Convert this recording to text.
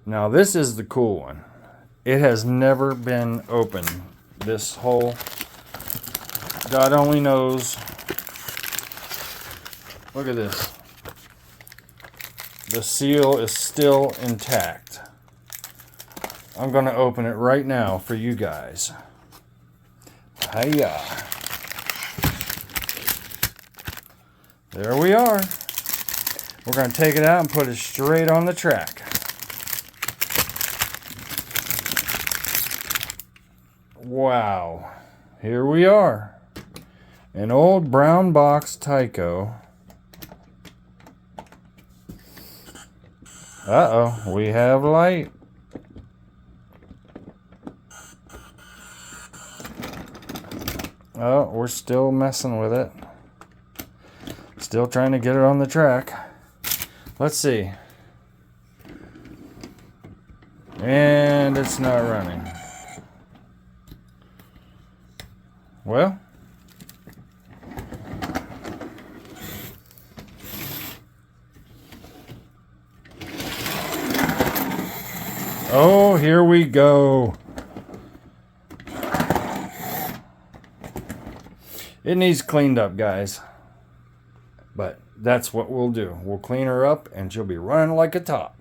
Now this is the cool one. It has never been opened. This whole, God only knows. Look at this. The seal is still intact. I'm going to open it right now for you guys. Hiya. There we are. We're going to take it out and put it straight on the track. Wow. Here we are. An old brown box Tyco. Uh-oh, we have light. Oh, we're still messing with it. Still trying to get it on the track. Let's see. And it's not running. Well, oh, here we go. It needs cleaned up, guys. But that's what we'll do. We'll clean her up and she'll be running like a top.